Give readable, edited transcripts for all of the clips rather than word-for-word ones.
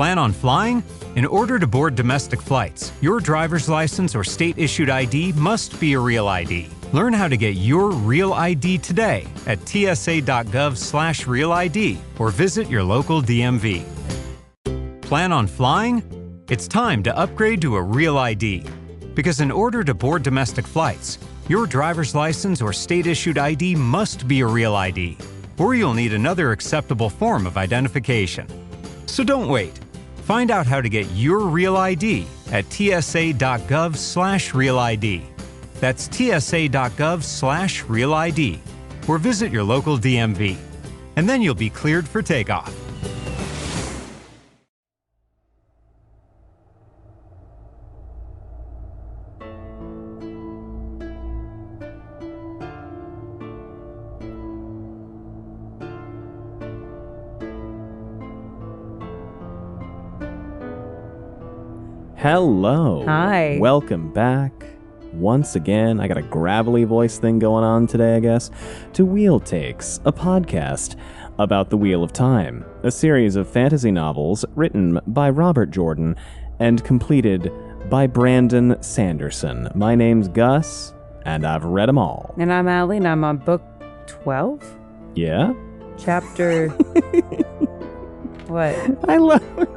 Plan on flying? In order to board domestic flights, your driver's license or state-issued ID must be a real ID. Learn how to get your real ID today at tsa.gov/realid or visit your local DMV. Plan on flying? It's time to upgrade to a real ID. Because in order to board domestic flights, your driver's license or state-issued ID must be a real ID, or you'll need another acceptable form of identification. So don't wait. Find out how to get your real ID at tsa.gov/realid. That's tsa.gov/realid, or visit your local DMV. And then you'll be cleared for takeoff. Hello. Hi. Welcome back. Once again, I got a gravelly voice thing going on today, I guess, to Wheel Takes, a podcast about the Wheel of Time, a series of fantasy novels written by Robert Jordan and completed by Brandon Sanderson. My name's Gus, and I've read them all. And I'm Allie, and I'm on book 12? Yeah? Chapter... What? I love doing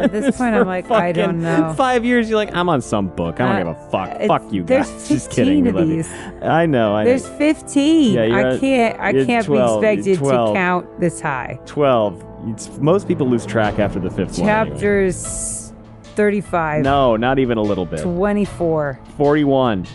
At this point, I'm like, I don't know. 5 years, you're like, I'm on some book. I don't give a fuck. Fuck you guys. There's Just kidding. 15 of these. I know. There's 15. Yeah, I can't 12, be expected 12. to count this high. 12. Most people lose track after the fifth one. Anyway. Chapters 35. No, not even a little bit. 24. 41.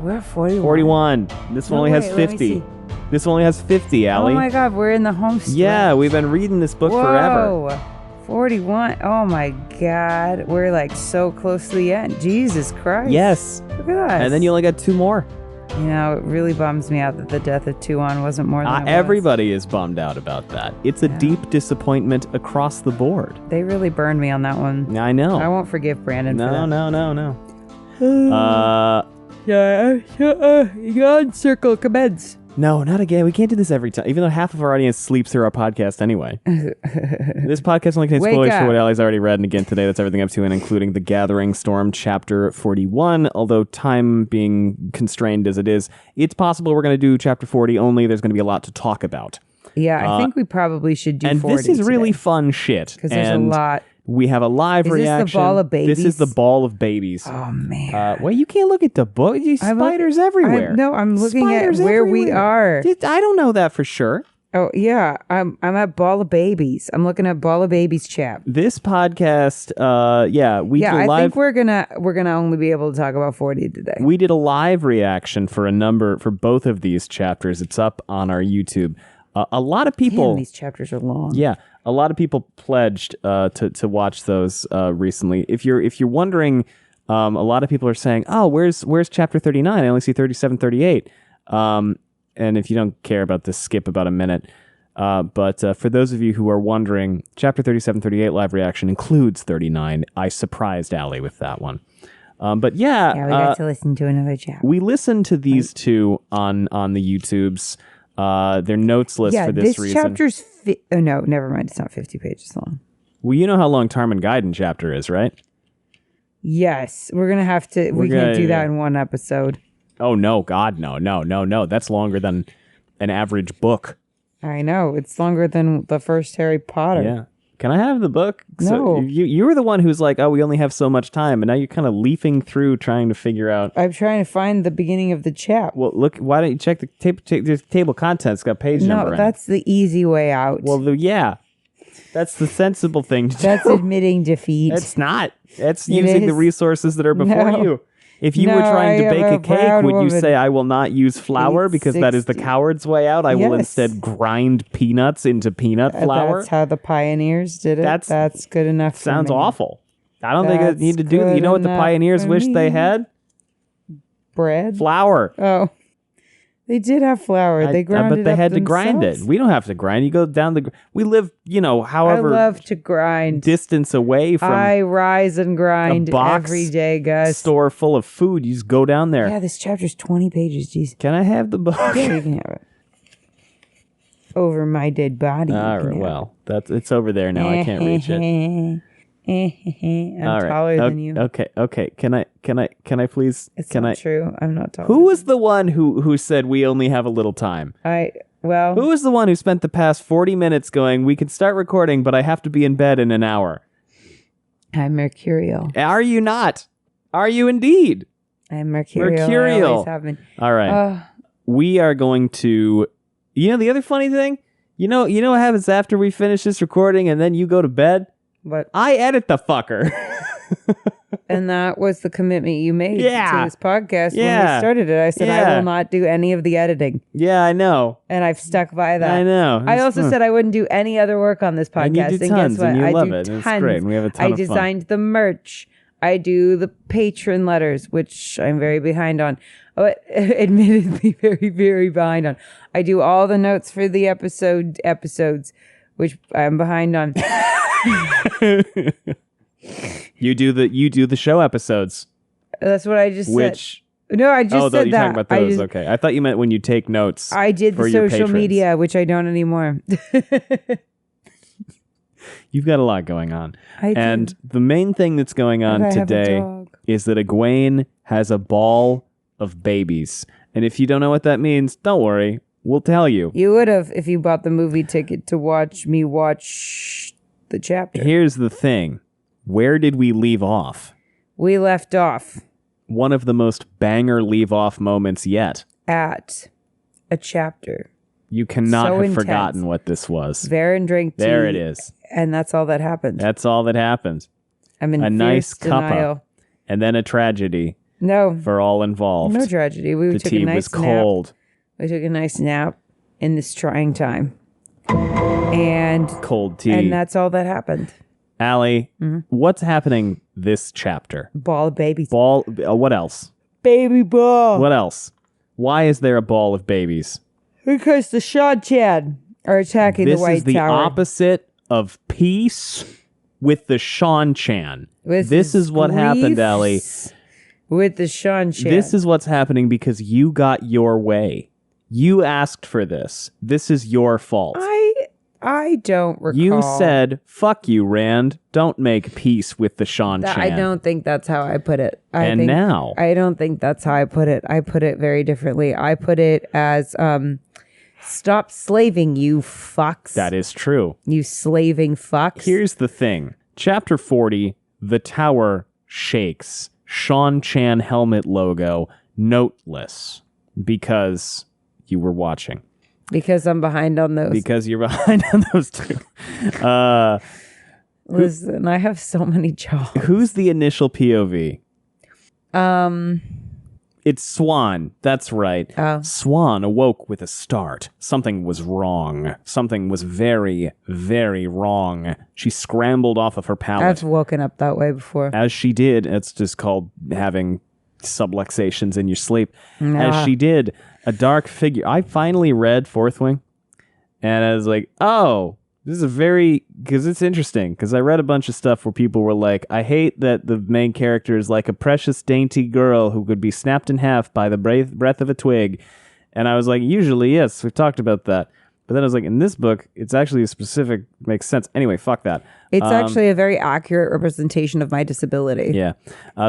We're at 41. 41. This one only has 50. This one only has 50, Allie. Oh my god, we're in the home stretch. Yeah, we've been reading this book forever. 41. Oh my god. We're like so close to the end. Jesus Christ. Yes. Look at us. And then you only got 2 more. You know, it really bums me out that the death of Siuan wasn't more than it was. Everybody is bummed out about that. It's a deep disappointment across the board. They really burned me on that one. I know. I won't forgive Brandon for that. No. God, circle commence. No, not again. We can't do this every time, even though half of our audience sleeps through our podcast anyway. This podcast only contains spoilers for what Allie's already read, and again, today that's everything up to and including The Gathering Storm, Chapter 41, although time being constrained as it is, it's possible we're going to do Chapter 40 only. There's going to be a lot to talk about. Yeah, I think we probably should do 40 And this is really fun shit. Because there's a lot. We have a live reaction. Is this the ball of babies? This is the ball of babies. Oh, man. Well, you can't look at the book. There's spiders everywhere. I'm looking spiders at where everywhere. we are. I don't know that for sure. Oh, yeah. I'm at Ball of Babies. I'm looking at Ball of Babies chap. This podcast, we did a live... I think we're gonna only be able to talk about 40 today. We did a live reaction for both of these chapters. It's up on our YouTube. A lot of people... Damn, these chapters are long. Yeah. A lot of people pledged to watch those recently. If you're wondering, a lot of people are saying, "Oh, where's chapter 39? I only see 37, 38." And if you don't care about this, skip about a minute. But for those of you who are wondering, chapter 37, 38 live reaction includes 39. I surprised Allie with that one. But we got to listen to another chapter. We listened to these two on the YouTubes. Their notes list for this reason. This chapter's... oh, no, never mind. It's not 50 pages long. Well, you know how long Tarmangaiden chapter is, right? Yes. We're going to have to... We can't do that in one episode. Oh, no. God, no. That's longer than an average book. I know. It's longer than the first Harry Potter. Yeah. Can I have the book? No. So you were the one who's like, oh, we only have so much time. And now you're kind of leafing through trying to figure out. I'm trying to find the beginning of the chap. Well, look, why don't you check the table contents? It's got page number. No, that's the easy way out. Well, that's the sensible thing to do. That's admitting defeat. It's not. That's using the resources that are before you. If you were trying to bake a cake, would you say, I will not use flour because that is the coward's way out? I will instead grind peanuts into peanut flour. That's how the pioneers did it. That's good enough for Sounds me. awful. I don't think I need to do that. You know what the pioneers wish they had? Bread? Flour. Oh. They did have flour. They ground it but they up had to grind it. themselves. We don't have to grind. You go down we live, however I love to grind. distance away from I rise and grind a box every day, Gus. store full of food. You just go down there. Yeah, this chapter's 20 pages. Jeez. Can I have the book? Yeah, you can have it. Over my dead body. All right, well, it's over there now. I can't reach it. I'm All right. taller than you. Okay. Can I please? It's can not I? true. I'm not taller. Who was the one who said we only have a little time? Who was the one who spent the past 40 minutes going, we can start recording, but I have to be in bed in an hour? I'm mercurial. Are you not? Are you indeed? I'm mercurial. I Mercurial. always have been. All right. We are going to... the other funny thing? You know what happens after we finish this recording and then you go to bed? What? I edit the fucker. And that was the commitment you made to this podcast when we started it. I said, I will not do any of the editing. Yeah, I know. And I've stuck by that. I know. I also said I wouldn't do any other work on this podcast. And you do tons, guess what? and you I love do it. Tons. It's great. And we have a ton of fun. I designed the merch. I do the patron letters, which I'm very behind on. Admittedly, very, very behind on. I do all the notes for the episodes, which I'm behind on. You do the show episodes. That's what I just said. No, I just said you're that. talking about those. Okay. I thought you meant when you take notes. I did the social media, which I don't anymore. You've got a lot going on. I do. And the main thing that's going on today is that Egwene has a ball of babies. And if you don't know what that means, don't worry. We'll tell you. You would have if you bought the movie ticket to watch me watch the chapter. Here's the thing. Where did we leave off? We left off. One of the most banger leave off moments yet. At a chapter. You cannot have intense. forgotten what this was. Varen drank tea. There it is. And that's all that happened. That's all that happened. I'm in a nice denial. cuppa. And then a tragedy. No. For all involved. No tragedy. We took a nice nap. The tea was cold. We took a nice nap in this trying time. And cold tea. And that's all that happened. Allie, what's happening this chapter? Ball of babies. What else? Baby ball. What else? Why is there a ball of babies? Because the Shad are attacking the White Tower. This is the opposite of peace with the Shan-chan. This is what happened, Allie. With the Shan-chan. This is what's happening because you got your way. You asked for this. This is your fault. I don't recall. You said, fuck you, Rand. Don't make peace with the Shan-chan. I don't think that's how I put it. I don't think that's how I put it. I put it very differently. I put it as, stop slaving, you fucks. That is true. You slaving fucks. Here's the thing. Chapter 40, the tower shakes. Shan-chan helmet logo, noteless. Because you were watching. Because I'm behind on those. Because you're behind on those two. Listen, I have so many jobs. Who's the initial POV? It's Swan. That's right. Swan awoke with a start. Something was wrong. Something was very, very wrong. She scrambled off of her pallet. I've woken up that way before. As she did. It's just called having subluxations in your sleep. As she did, a dark figure. I finally read Fourth Wing, and I was like, oh, this is because it's interesting, because I read a bunch of stuff where people were like, I hate that the main character is like a precious, dainty girl who could be snapped in half by the breath of a twig. And I was like, usually, yes, we've talked about that. But then I was like, in this book, it's actually a specific, makes sense. Anyway, fuck that. It's actually a very accurate representation of my disability. Yeah.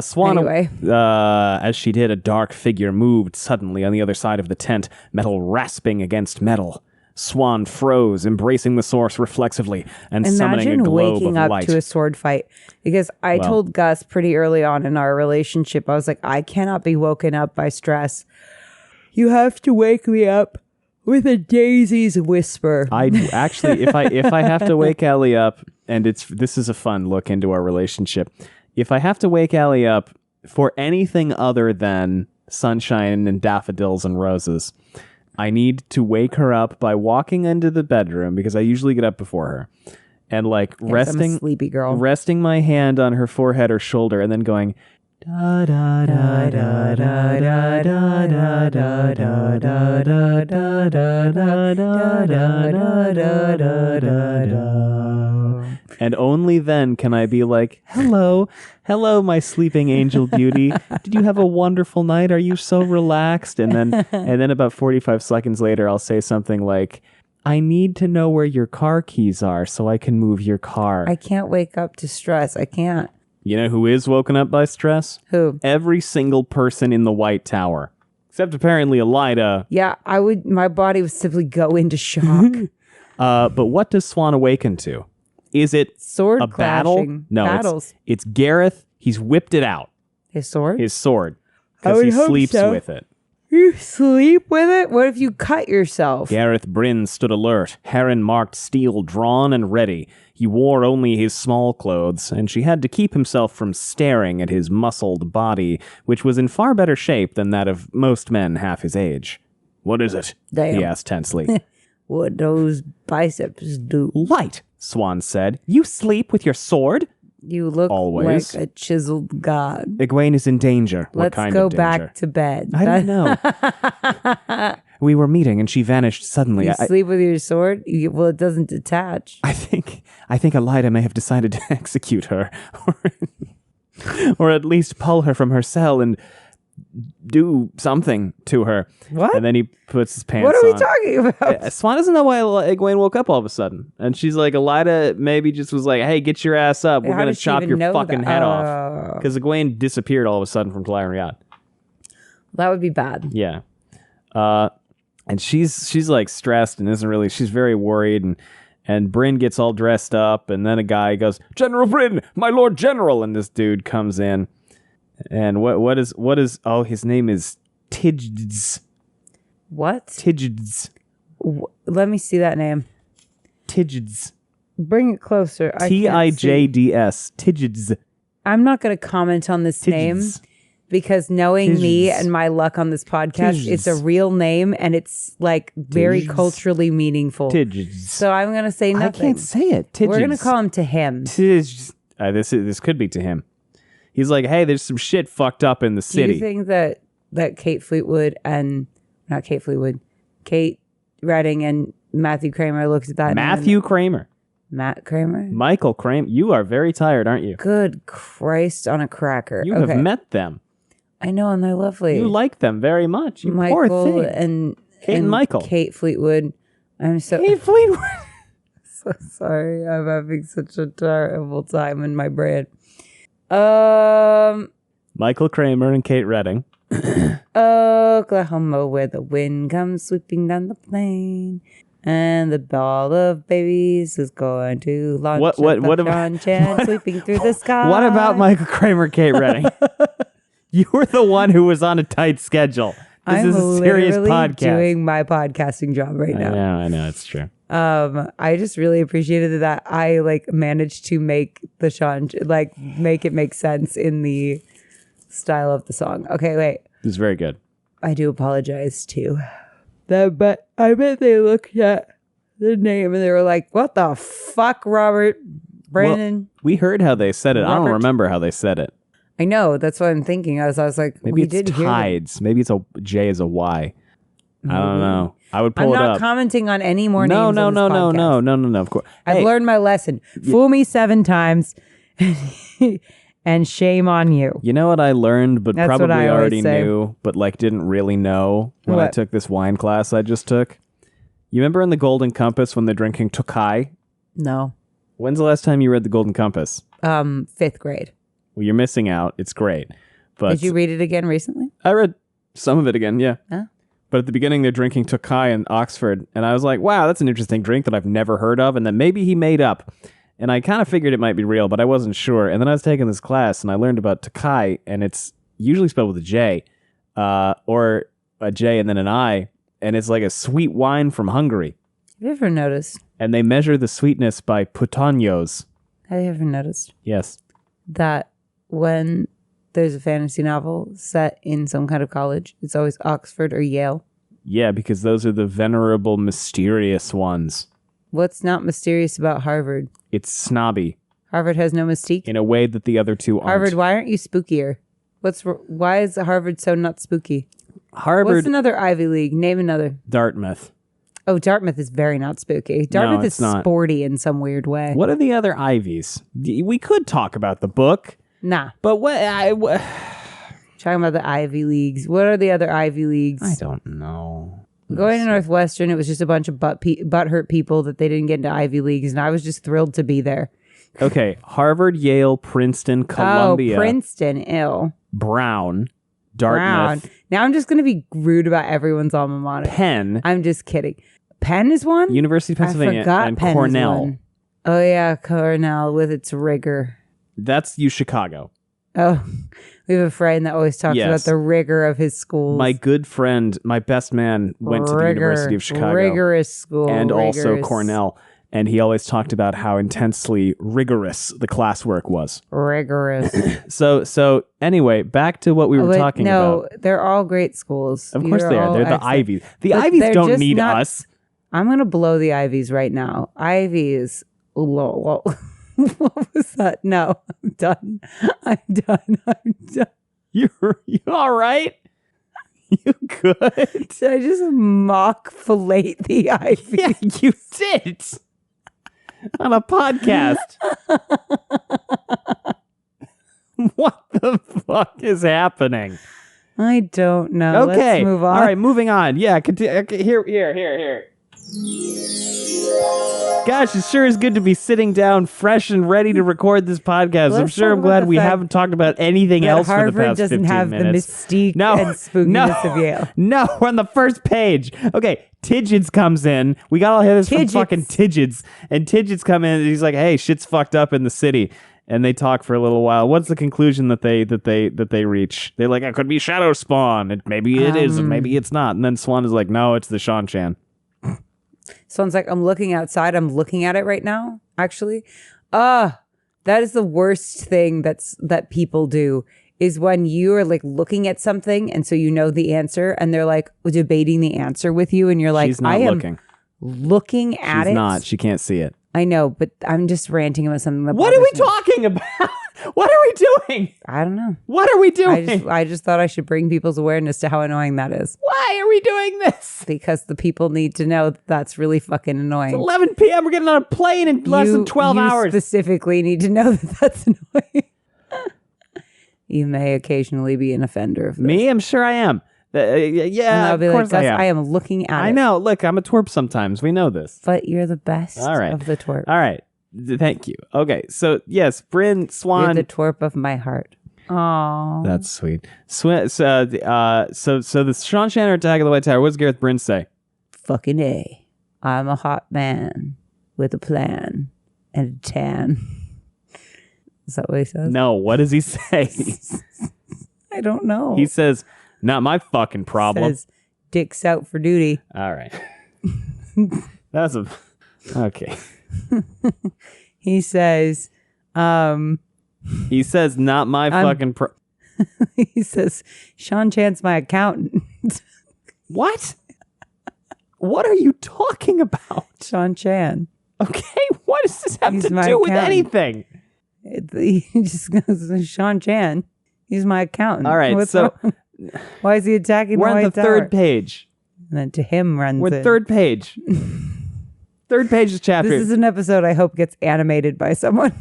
Swan, anyway. As she did, a dark figure moved suddenly on the other side of the tent, metal rasping against metal. Swan froze, embracing the source reflexively and summoning a globe of light. Imagine waking up to a sword fight. Because I told Gus pretty early on in our relationship, I was like, I cannot be woken up by stress. You have to wake me up with a daisy's whisper. I actually, if I have to wake Allie up, and this is a fun look into our relationship. If I have to wake Allie up for anything other than sunshine and daffodils and roses, I need to wake her up by walking into the bedroom, because I usually get up before her, and like I'm a sleepy girl. resting my hand on her forehead or shoulder, and then going da da da da da da da da da da da da da da da da da. And only then can I be like, hello, my sleeping angel beauty. Did you have a wonderful night? Are you so relaxed? And then about 45 seconds later, I'll say something like, I need to know where your car keys are so I can move your car. I can't wake up to stress. I can't. You know who is woken up by stress? Who? Every single person in the White Tower. Except apparently Elida. Yeah, I would. My body would simply go into shock. But what does Swan awaken to? Is it Sword a battle? clashing. No, Battles. it's Gareth. He's whipped it out. His sword? His sword. I Because would he hope sleeps so. with it. You sleep with it? What if you cut yourself? Gareth Bryn stood alert, heron marked steel drawn and ready. He wore only his small clothes, and she had to keep himself from staring at his muscled body, which was in far better shape than that of most men half his age. What is it? Damn. He asked tensely. What those biceps do? Light, Swan said. You sleep with your sword? You look Always. like a chiseled god. Egwene is in danger. What Let's kind go of danger? back to bed. I don't know. We were meeting and she vanished suddenly. You sleep with your sword? Well, it doesn't detach. I think Elida may have decided to execute her, or at least pull her from her cell and do something to her. What? And then he puts his pants on. What are we talking about? Swan doesn't know why Egwene woke up all of a sudden. And she's like, Elida maybe just was like, hey, get your ass up. We're How going to does she chop even your know fucking that? head off. Because Egwene disappeared all of a sudden from Talarian Riyadh. That would be bad. Yeah. And she's like stressed and isn't really, she's very worried, and Bryn gets all dressed up, and then a guy goes, General Bryn, my Lord General, and this dude comes in, and what is oh, his name is tGS. What? tGS. Let me see that name. tGS. Bring it closer. I can't see. TIJDS. tGS. I'm not going to comment on this name. Because knowing me and my luck on this podcast, it's a real name and it's like very culturally meaningful. TGS. So I'm going to say nothing. I can't say it. TGS. We're going to call him to him. TGS. This could be to him. He's like, hey, there's some shit fucked up in the city. Do you think that Kate Fleetwood and not Kate Fleetwood, Kate Redding and Matthew Kramer looked at that? Matthew Kramer. Matt Kramer? Michael Kramer. You are very tired, aren't you? Good Christ on a cracker. You have met them. I know, and they're lovely. You like them very much. You Michael poor thing. and Kate and Michael. Kate Fleetwood. I'm so Kate Fleetwood. so sorry. I'm having such a terrible time in my brain. Michael Kramer and Kate Redding. Oklahoma, where the wind comes sweeping down the plain, and the ball of babies is going to launch what about sweeping through the sky. What about Michael Kramer, Kate Redding? You were the one who was on a tight schedule. This is a serious podcast. Doing my podcasting job right now. I know, it's true. I just really appreciated that I managed to make the Sean make it make sense in the style of the song. Okay, wait. It was very good. I do apologize too. But I bet they looked at the name and they were like, "What the fuck, Robert Brandon?" Well, we heard how they said it. I don't remember how they said it. I know. That's what I'm thinking. I was like, maybe we did it's hear tides. Maybe it's a J is a Y. I don't know. I would pull it up. I'm not commenting on any more names. No. Of course, I've learned my lesson. Fool me 7 times, and shame on you. You know what I learned, but That's probably what I already always say. knew, but didn't really know when I What? took this wine class I just took. You remember in the Golden Compass when they're drinking Tokai? No. When's the last time you read the Golden Compass? 5th grade. Well, you're missing out. It's great. But Did you read it again recently? I read some of it again, yeah. Huh? But at the beginning, they're drinking Tokai in Oxford, and I was like, wow, that's an interesting drink that I've never heard of, and that maybe he made up. And I kind of figured it might be real, but I wasn't sure. And then I was taking this class, and I learned about Tokai, and it's usually spelled with a J, or a J and then an I, and it's like a sweet wine from Hungary. Have you ever noticed? And they measure the sweetness by putanjos. Have you ever noticed Yes. that when there's a fantasy novel set in some kind of college, it's always Oxford or Yale? Yeah, because those are the venerable, mysterious ones. What's not mysterious about Harvard? It's snobby Harvard has no mystique. in a way that the other two aren't. Harvard, why aren't you spookier? Why is Harvard so not spooky? Harvard, What's another Ivy League? Name another. Dartmouth. Oh, Dartmouth is very not spooky. Dartmouth it's is not. sporty in some weird way. What are the other Ivies? We could talk about the book, Nah. but Talking about the Ivy Leagues. What are the other Ivy Leagues? I don't know. Going to Northwestern, it was just a bunch of butthurt people that they didn't get into Ivy Leagues, and I was just thrilled to be there. Okay, Harvard, Yale, Princeton, Columbia. Oh, Princeton, ew. Brown, Dartmouth. Now I'm just going to be rude about everyone's alma mater. Penn. I'm just kidding. Penn is one? University of Pennsylvania. I forgot and Penn Cornell. is one. Oh, yeah, Cornell with its rigor. That's Chicago. Oh, we have a friend that always talks about the rigor of his schools. My good friend, my best man, went to the University of Chicago. Rigorous school. And also Cornell. And he always talked about how intensely rigorous the classwork was. Rigorous. So anyway, back to what we were talking about. No, they're all great schools. Of course they are. They're the Ivies. The But Ivies they're don't just need not- us. I'm going to blow the Ivies right now. Ivies. What was that? No, I'm done. I'm done. You all right? You good? Did I just mock fillet the Ivies? Yeah, you did. On a podcast. What the fuck is happening? I don't know. Okay. Let's move on. All right, moving on. Yeah, here. Gosh, it sure is good to be sitting down fresh and ready to record this podcast. I'm sure I'm glad we haven't talked about anything else for the past 15 minutes. Harvard doesn't have the mystique and spookiness of Yale. No, we're on the first page. Okay, Tidgets comes in. We got all this from fucking Tidgets. And Tidgets come in and he's like, hey, shit's fucked up in the city. And they talk for a little while. What's the conclusion that they reach? They're like, it could be Shadow Spawn. And maybe it is, and maybe it's not. And then Swan is like, no, it's the Shan-Chan. Swan's like, I'm looking outside. I'm looking at it right now, actually. That is the worst thing that people do, is when you are like looking at something and so you know the answer and they're like debating the answer with you and you're like, She's not looking at it. She's not. She can't see it. I know, but I'm just ranting about something that What are we bothers me. talking about? What are we doing? I don't know. What are we doing? I just thought I should bring people's awareness to how annoying that is. Why are we doing this? Because the people need to know that's really fucking annoying. It's 11 p.m. We're getting on a plane in less than 12 hours. You specifically need to know that that's annoying. You may occasionally be an offender of this. Me? I'm sure I am. Yeah, I'll be of like, course Gus, I am. I am looking at it. I know. Look, I'm a twerp sometimes. We know this. But you're the best All right. of the twerp. All right. Thank you. Okay. So, yes, Bryn, Swan. You're the twerp of my heart. Oh, That's sweet. So the Shan-Chan are attacking the White Tower. What does Gareth Bryn say? fucking A. I'm a hot man with a plan and a tan. Is that what he says? No. What does he say? I don't know. He says, not my fucking problem. Says, dicks out for duty. All right. That's a... Okay. He says, He says, not my fucking... he says, Shan-Chan's my accountant. What? What are you talking about? Shan-Chan. Okay, what does this have He's to my do with accountant. anything? He just goes, Shan-Chan. He's my accountant. All right, What's so... wrong? Why is he attacking We're the on White the Tower? third page. And then to him runs We're it. third page. Third page of chapter. This is an episode I hope gets animated by someone.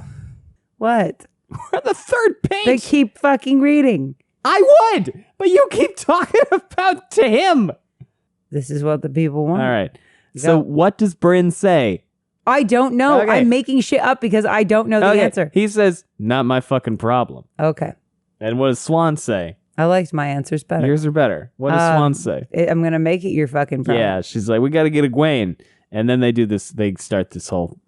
What? We're on the third page. They keep fucking reading. I would, but you keep talking about to him. This is what the people want. All right. So what does Bryn say? I don't know. Okay. I'm making shit up because I don't know the answer. He says, not my fucking problem. Okay. And what does Swan say? I liked my answers better. Yours are better. What does Swan say? I'm going to make it your fucking problem. Yeah, she's like, we got to get Egwene. And then they do this, they start this whole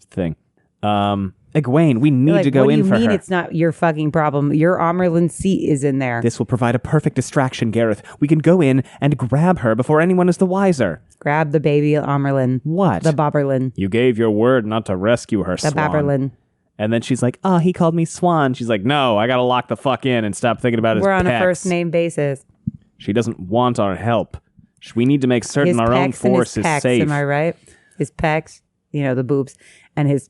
thing. Egwene, we need Like, to go what do in you for mean her. it's not your fucking problem? Your Amerlin seat is in there. This will provide a perfect distraction, Gareth. We can go in and grab her before anyone is the wiser. Grab the baby Amerlin. What? The Bobberlin. You gave your word not to rescue her, The Swan. Bobberlin. And then she's like, oh, he called me Swan. She's like, no, I got to lock the fuck in and stop thinking about his We're on pecs. a first name basis. She doesn't want our help. We need to make certain His our own pecs and force his is pecs, safe. am I right? His pecs, you know, the boobs, and his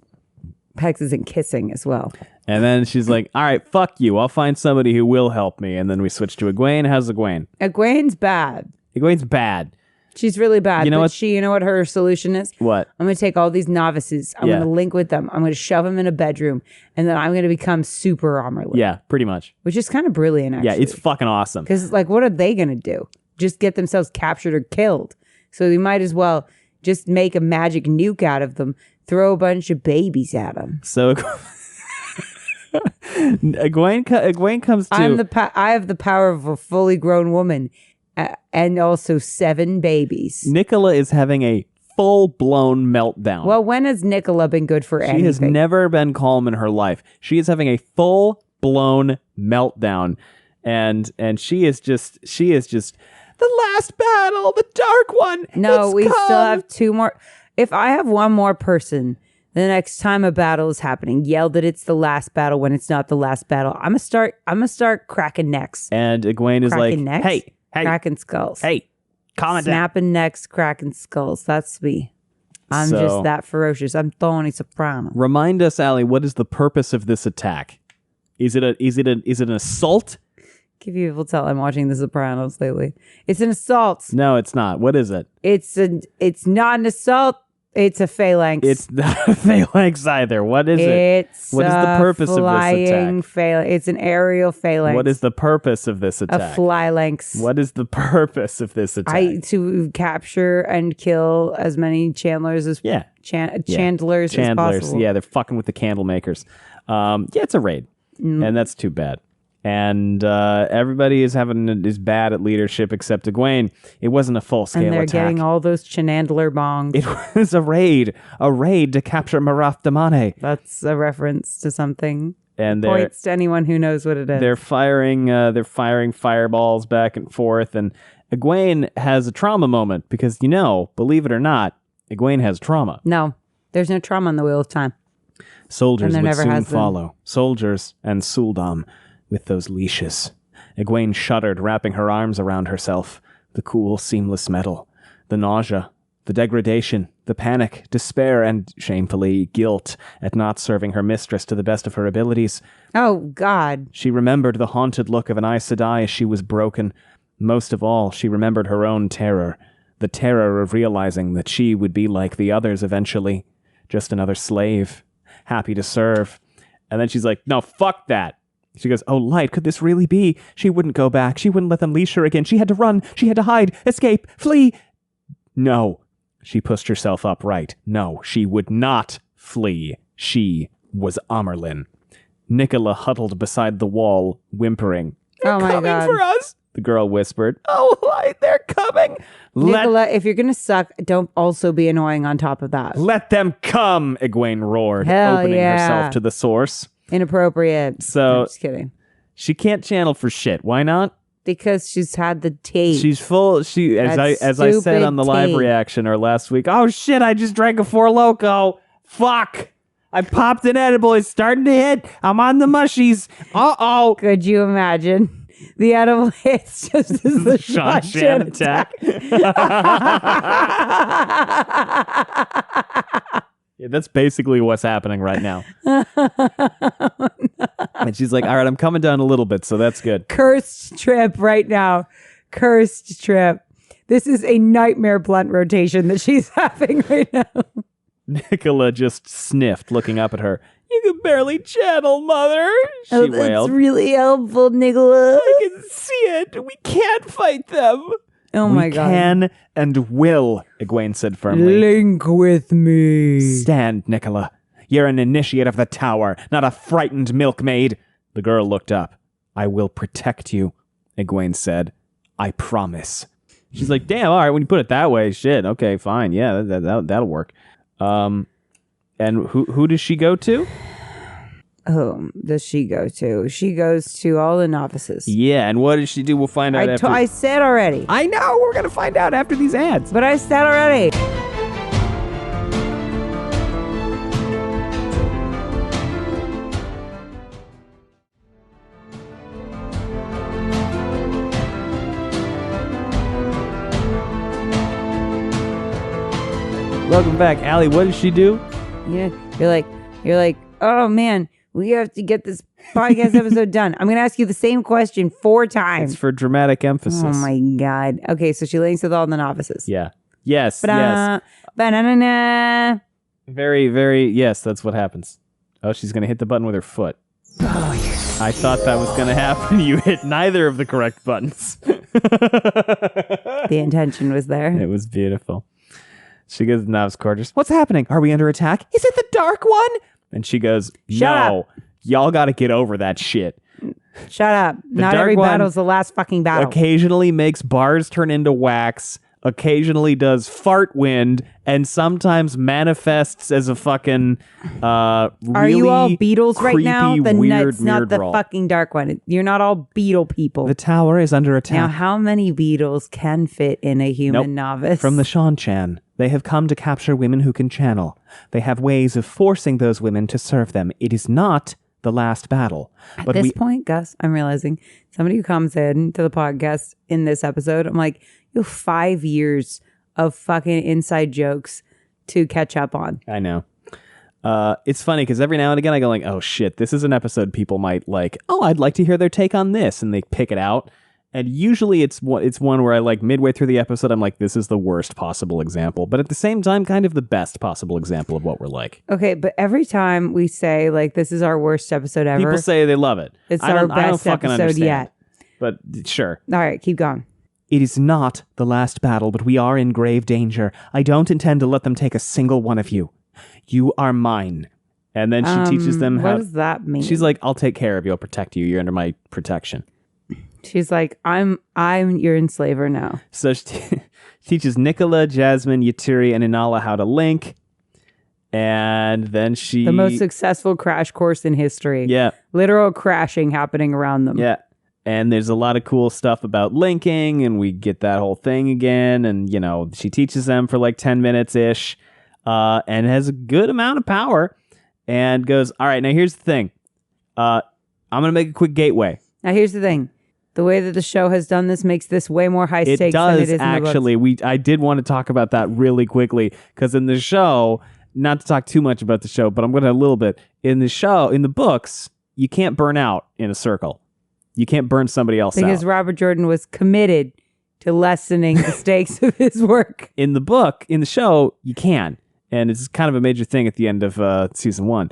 pecs isn't kissing as well. And then she's like, all right, fuck you. I'll find somebody who will help me. And then we switch to Egwene. How's Egwene? Egwene's bad. Egwene's bad. She's really bad. You know what? You know what her solution is? What? I'm going to take all these novices. I'm Yeah. going to link with them. I'm going to shove them in a bedroom. And then I'm going to become super Amerlin. Yeah, pretty much. Which is kind of brilliant, actually. Yeah, it's fucking awesome. Because, like, what are they going to do? Just get themselves captured or killed. So you might as well just make a magic nuke out of them, throw a bunch of babies at them. So Egwene comes to... I have the power of a fully grown woman and also 7 babies. Nicola is having a full-blown meltdown. Well, when has Nicola been good for anything? She has never been calm in her life. She is having a full-blown meltdown. And she is just the last battle, the dark one. No, it's we come. still have 2 more. If I have one more person, the next time a battle is happening, yell that it's the last battle when it's not the last battle. I'm gonna start cracking necks. And Egwene is cracking like, necks? hey, cracking skulls. hey, calm it down. Snapping necks, cracking skulls. That's me. I'm just that ferocious. I'm Tony Soprano. Remind us, Allie, what is the purpose of this attack? Is it an assault? Give people tell I'm watching The Sopranos lately. It's an assault. No, it's not. What is it? It's not an assault. It's a phalanx. It's not a phalanx either. What is it? What is the purpose of this attack? It's an aerial phalanx. What is the purpose of this attack? A phalanx. What is the purpose of this attack? To capture and kill as many Chandlers as Chandlers as possible. Yeah, they're fucking with the candle makers. Yeah, it's a raid, and that's too bad. And everybody is bad at leadership except Egwene. It wasn't a full-scale attack. And they're getting all those Chandler bongs. It was a raid to capture Marath Damane. That's a reference to something. And points to anyone who knows what it is. They're firing fireballs back and forth, and Egwene has a trauma moment because, believe it or not, Egwene has trauma. No, there's no trauma on the Wheel of Time. Soldiers would soon follow. Soldiers and Suldam. With those leashes. Egwene shuddered, wrapping her arms around herself. The cool, seamless metal. The nausea. The degradation. The panic. Despair and, shamefully, guilt at not serving her mistress to the best of her abilities. Oh, God. She remembered the haunted look of an Aes Sedai as she was broken. Most of all, she remembered her own terror. The terror of realizing that she would be like the others eventually. Just another slave. Happy to serve. And then she's like, no, fuck that. She goes, oh, Light, could this really be? She wouldn't go back. She wouldn't let them leash her again. She had to run. She had to hide, escape, flee. No. She pushed herself upright. No, she would not flee. She was Amerlin. Nicola huddled beside the wall, whimpering. They're coming for us, the girl whispered. Oh, Light, they're coming. Nicola, if you're going to suck, don't also be annoying on top of that. Let them come, Egwene roared, opening herself to the source. Inappropriate. So, I'm just kidding. She can't channel for shit. Why not? Because she's had the tape. She's full. As I said on the live reaction or last week. Oh shit! I just drank a Four Loko. Fuck! I popped an edible. It's starting to hit. I'm on the mushies. Uh-oh. Could you imagine? The edible hits just as the Sean Shan attack. Yeah, that's basically what's happening right now. And she's like, all right, I'm coming down a little bit, so that's good. Cursed trip right now. Cursed trip. This is a nightmare blunt rotation that she's having right now. Nicola just sniffed, looking up at her. You can barely channel, Mother, she wailed. That's really helpful, Nicola. I can see it. We can't fight them. Oh my God. We can and will, Egwene said firmly. Link with me. Stand, Nicola. You're an initiate of the tower, not a frightened milkmaid. The girl looked up. I will protect you, Egwene said. I promise. She's like, damn, all right, when you put it that way, shit, okay, fine, yeah, that'll work. And who does she go to? Whom does she go to? She goes to all the novices. Yeah, and what does she do? We'll find out after. I said already. I know, we're going to find out after these ads. But I said already. Welcome back, Allie. What does she do? Yeah, you're like, oh man, we have to get this podcast episode done. I'm going to ask you the same question 4 times. It's for dramatic emphasis. Oh my God. Okay, so she links with all the novices. Yeah. Yes. Ba-da, yes. Ba-na-na-na. Very, very, yes, that's what happens. Oh, she's going to hit the button with her foot. Oh, yes. I thought that was going to happen. You hit neither of the correct buttons. The intention was there. It was beautiful. She goes to Nav's quarters. What's happening? Are we under attack? Is it the Dark One? And she goes, Shut no, up. y'all got to get over that shit. Shut up. Not Dark every One battle's the last fucking battle. Occasionally makes bars turn into wax, occasionally does fart wind, and sometimes manifests as a fucking really Are you all Beatles right now? creepy, weird It's not the roll. fucking Dark One. You're not all Beetle people. The tower is under Now, attack. how many Beatles can fit in a human novice? From the Shan-Chan. They have come to capture women who can channel. They have ways of forcing those women to serve them. It is not the last battle. At this point, Gus, I'm realizing somebody who comes in to the podcast in this episode, I'm like, you have 5 years of fucking inside jokes to catch up on. I know. It's funny because every now and again I go like, oh shit, this is an episode people might like. Oh, I'd like to hear their take on this. And they pick it out. And usually it's one where I like midway through the episode, I'm like, this is the worst possible example. But at the same time, kind of the best possible example of what we're like. Okay, but every time we say like this is our worst episode ever, People say they love it. it's I our don't best fucking episode understand. yet. But sure. All right, keep going. It is not the last battle, but we are in grave danger. I don't intend to let them take a single one of you. You are mine. And then she teaches them how. What does that mean? She's like, I'll take care of you. I'll protect you. You're under my protection. She's like, I'm your enslaver now. So she teaches Nicola, Jasmine, Yatiri, and Inala how to link. And then she... The most successful crash course in history. Yeah. Literal crashing happening around them. Yeah. And there's a lot of cool stuff about linking, and we get that whole thing again. And, you know, she teaches them for like 10 minutes-ish, and has a good amount of power, and goes, all right, now here's the thing. I'm going to make a quick gateway. Now, here's the thing. The way that the show has done this makes this way more high stakes It than does, it is actually. in the books. I did want to talk about that really quickly, because in the show, not to talk too much about the show, but I'm going to a little bit. In the books, you can't burn out in a circle. You can't burn somebody else out. Because Robert Jordan was committed to lessening the stakes of his work. In the show, you can. And it's kind of a major thing at the end of season 1.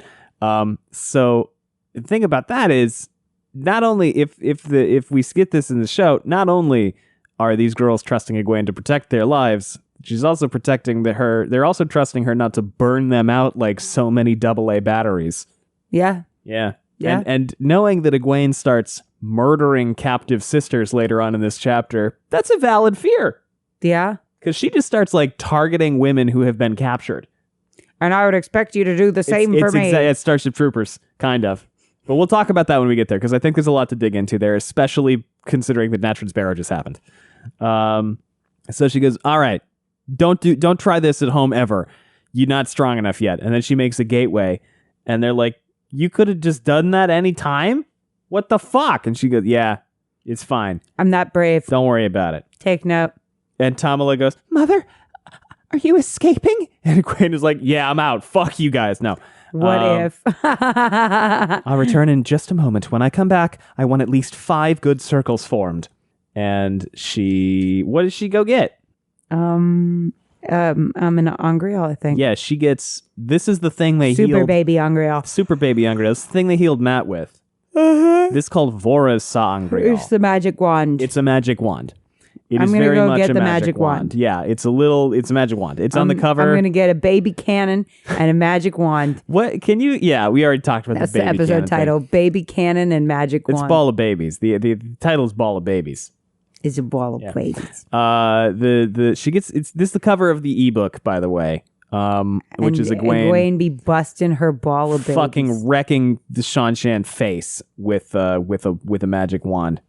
So the thing about that is, not only if we skip this in the show, not only are these girls trusting Egwene to protect their lives, she's also protecting they're also trusting her not to burn them out like so many AA batteries. Yeah. Yeah. Yeah. And knowing that Egwene starts murdering captive sisters later on in this chapter, that's a valid fear. Yeah. Because she just starts like targeting women who have been captured. And I would expect you to do the same for me. It's Starship Troopers, kind of. But we'll talk about that when we get there, because I think there's a lot to dig into there, especially considering that Natron's Barrow just happened. So she goes, all right, don't try this at home ever. You're not strong enough yet. And then she makes a gateway, and they're like, you could have just done that any time? What the fuck? And she goes, yeah, it's fine. I'm that brave. Don't worry about it. Take note. And Tamala goes, Mother, are you escaping? And Egwene is like, yeah, I'm out. Fuck you guys. No. What if? I'll return in just a moment. When I come back, I want at least 5 good circles formed. And what does she go get? I'm in Angreal, I think. Yeah, she gets, this is the thing they Super healed. baby Angreal. Super baby Angreal. It's the thing they healed Matt with. This is called Vora's Sa Angreal. It's the magic wand. It's a magic wand. It I'm is gonna very go much get a the magic wand. Yeah, it's a magic wand. It's on the cover. I'm going to get a baby cannon and a magic wand. What can you? Yeah, we already talked about That's the the baby episode cannon title. thing. Baby cannon and magic It's wand. Ball of Babies. The title is Ball of Babies. It's a ball of babies. She gets this is the cover of the ebook, by the way. Which is Egwene be busting her ball of babies. fucking wrecking the Shan face with a magic wand.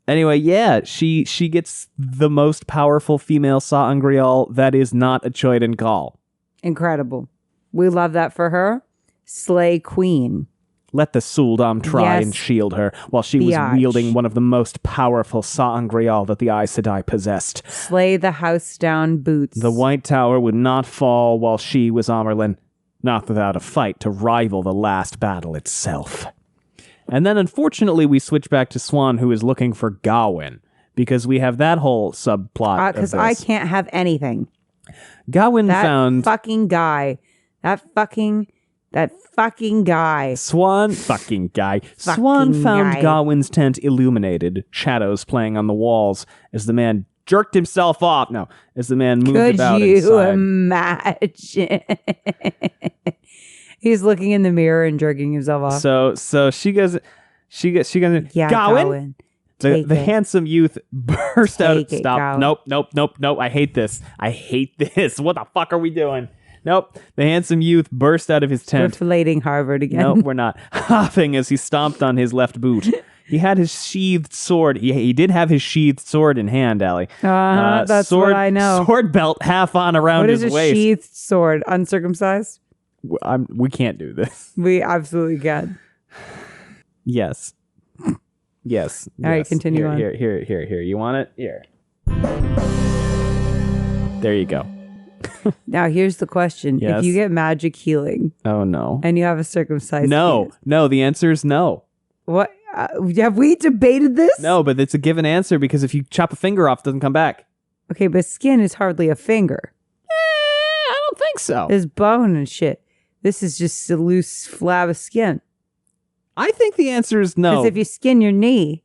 Anyway, yeah, she gets the most powerful female Sa Angreal that is not a Choyden Gall. Incredible. We love that for her. Slay queen. Let the Suldam try Yes. and shield her while she was Biatch. wielding one of the most powerful Sa Angreal that the Aes Sedai possessed. Slay the house down boots. The White Tower would not fall while she was Amerlin, not without a fight to rival the last battle itself. And then, unfortunately, we switch back to Swan, who is looking for Gawain, because we have that whole subplot. Because I can't have anything. Gawain That found fucking guy. That fucking That fucking guy. Swan found guy. Gawain's tent illuminated, shadows playing on the walls as the man jerked himself off. No, as the man moved about inside. Could you imagine? He's looking in the mirror and jerking himself off. So she goes, Yeah, Gawain. The handsome youth burst out. Stop. Gawain. Nope. I hate this. What the fuck are we doing? Nope. The handsome youth burst out of his tent. We're filleting Harvard again. Nope, we're not. Hopping as he stomped on his left boot. He had his sheathed sword. He did have his sheathed sword in hand, Allie. That's sword, what I know. Sword belt half on around his waist. What is a sheathed sword? Uncircumcised? We can't do this. We absolutely can. Yes. All right, continue on. Here. You want it? Here. There you go. Now, here's the question. Yes. If you get magic healing Oh, no. and you have a circumcised No. No, the answer is no. What? Have we debated this? No, but it's a given answer because if you chop a finger off, it doesn't come back. Okay, but skin is hardly a finger. I don't think so. There's bone and shit. This is just a loose flab of skin. I think the answer is no. Because if you skin your knee,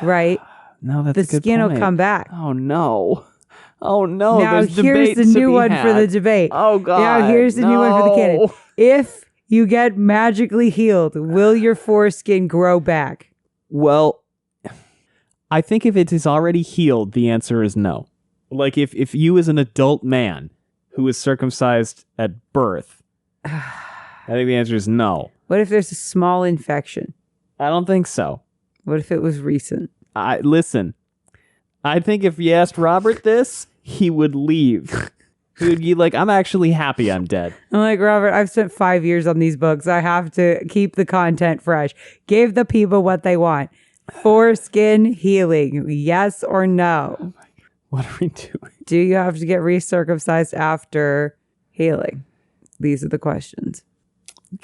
right, No, that's the a good skin will point. come back. Oh, no. Oh, no. Now There's here's debate the to new be one for had. the debate. Oh, God. Now here's the new one for the candidate. If you get magically healed, will your foreskin grow back? Well, I think if it is already healed, the answer is no. Like if you as an adult man who is circumcised at birth, I think the answer is no. What if there's a small infection? I don't think so. What if it was recent? Listen, I think if you asked Robert this, he would leave. He would be like, I'm actually happy I'm dead. I'm like, Robert, I've spent 5 years on these books. I have to keep the content fresh. Give the people what they want. Foreskin healing, yes or no? What are we doing? Do you have to get recircumcised after healing? These are the questions.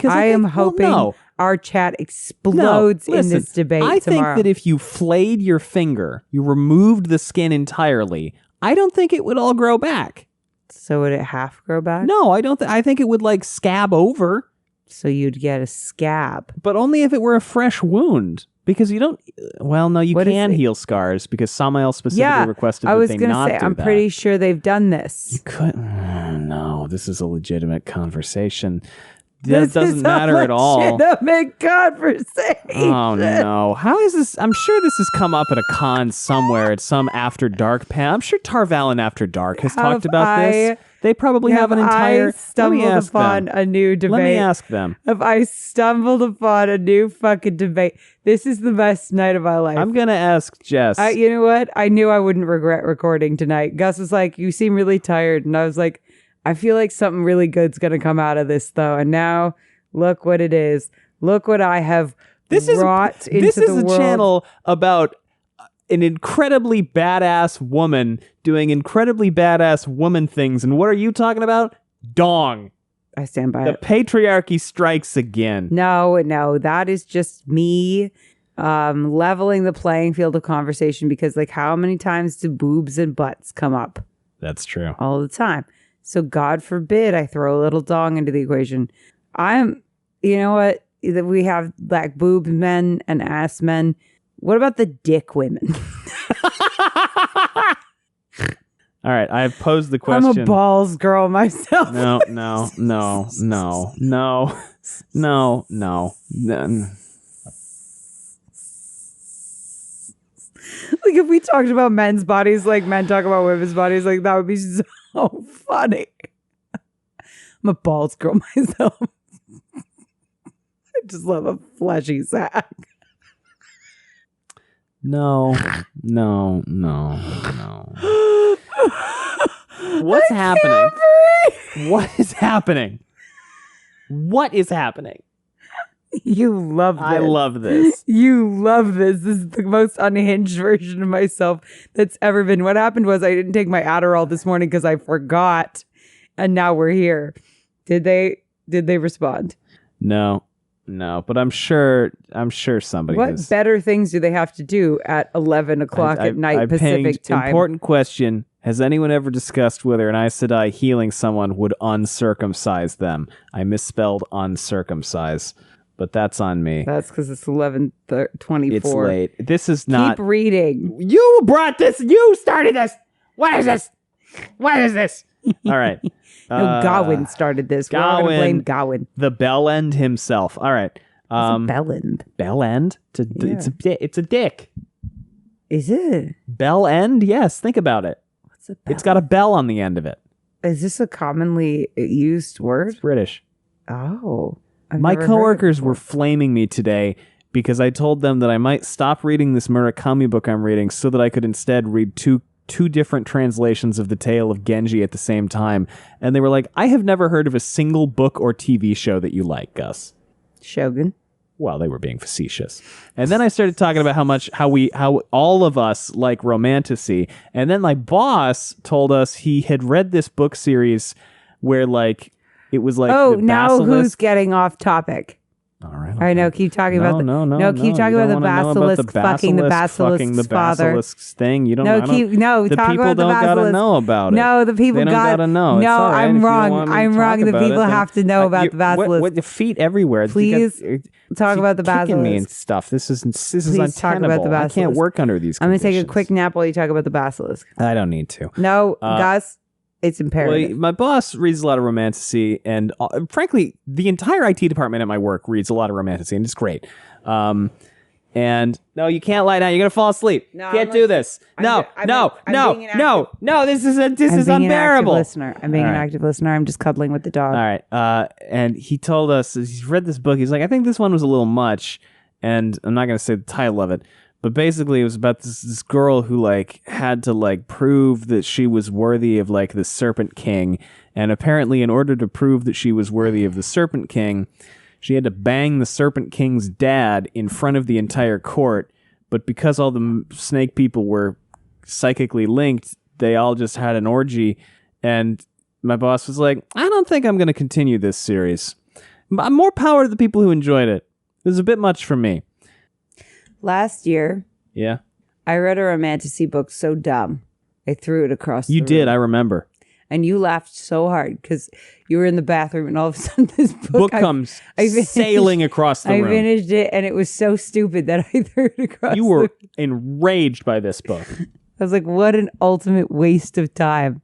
I am hoping our chat explodes in this debate I tomorrow. think that if you flayed your finger, you removed the skin entirely, I don't think it would all grow back. So would it half grow back? No, I don't. I think it would like scab over. So you'd get a scab. But only if it were a fresh wound. Because you don't... Well, no, you can heal scars because Samael specifically requested that they not do that. I was going to say, I'm pretty sure they've done this. You could... No, this is a legitimate conversation. That doesn't matter at all. Legitimate conversation. Oh, no. How is this? I'm sure this has come up at a con somewhere at some After Dark panel. I'm sure Tarvalin After Dark has talked about this. They probably have an entire... I stumbled upon a new debate. Let me ask them. If I stumbled upon a new fucking debate, this is the best night of my life. I'm going to ask Jess. You know what? I knew I wouldn't regret recording tonight. Gus was like, you seem really tired. And I was like, I feel like something really good's going to come out of this, though. And now, look what it is. Look what I have brought into the world. This is a channel about an incredibly badass woman doing incredibly badass woman things. And what are you talking about? Dong. I stand by it. The patriarchy strikes again. No, that is just me leveling the playing field of conversation because, like, how many times do boobs and butts come up? That's true. All the time. So God forbid I throw a little dong into the equation. You know what? We have like boob men and ass men. What about the dick women? All right, I have posed the question. I'm a balls girl myself. No. Like if we talked about men's bodies like men talk about women's bodies, like that would be so funny. I'm a balls girl myself. I just love a fleshy sack. No. What's happening? What is happening? What is happening? You love this. I love this. You love this. This is the most unhinged version of myself that's ever been. What happened was I didn't take my Adderall this morning because I forgot. And now we're here. Did they respond? No, but I'm sure somebody What has. better things do they have to do at 11 o'clock at night Pacific time? Important question. Has anyone ever discussed whether an Aes Sedai healing someone would uncircumcise them? I misspelled uncircumcise, but that's on me. That's because it's 11:24. It's late. This is not... Keep reading. You brought this. You started this. What is this? What is this? All right. No, Gawain started this. We're all going to blame Gawain. The bell end himself. All right. Bell end. Bell end? It's a dick. Is it? Bell end? Yes. Think about it. What's a bell? It's got a bell on the end of it. Is this a commonly used word? It's British. Oh. My coworkers were flaming me today because I told them that I might stop reading this Murakami book I'm reading so that I could instead read two different translations of the Tale of Genji at the same time. And they were like, I have never heard of a single book or TV show that you like, Gus. Shogun. Well, they were being facetious. And then I started talking about how all of us like romantasy. And then my boss told us he had read this book series where like it was like oh, the now basilisk. Who's getting off topic? All right. All right, no, keep talking about keep talking about the basilisk fucking the basilisk's father. Basilisk's thing. You don't. No, the talk people about the don't basilisk. gotta know about it. No, the people they don't gotta know. No, right. I'm wrong. I'm wrong. The people have to know about the basilisk. What the feet everywhere? Please talk about the basilisk. Kicking me and basilisk. stuff. This is Please talk about the untenable. I can't basilisk. work under these. I'm gonna take a conditions. quick nap while you talk about the basilisk. I don't need to. No, Gus. It's imperative. Well, my boss reads a lot of romantasy, and frankly, the entire IT department at my work reads a lot of romantasy, and it's great. And no, you can't lie down. You're gonna fall asleep. No, Can't do this. No. I'm being This is I'm being unbearable. An active listener. I'm being All an right. active listener. I'm just cuddling with the dog. All right. And he told us he's read this book. He's like, I think this one was a little much, and I'm not gonna say the title of it. But basically, it was about this girl who like had to like prove that she was worthy of like the Serpent King, and apparently, in order to prove that she was worthy of the Serpent King, she had to bang the Serpent King's dad in front of the entire court. But because all the snake people were psychically linked, they all just had an orgy. And my boss was like, I don't think I'm going to continue this series. More power to the people who enjoyed it. It was a bit much for me. Last year, Yeah. I read a romantasy book so dumb, I threw it across the You did, room. I remember. And you laughed so hard because you were in the bathroom and all of a sudden this book comes I finished- sailing across the I room. finished it and it was so stupid that I threw it across You were enraged by this book. I was like, what an ultimate waste of time.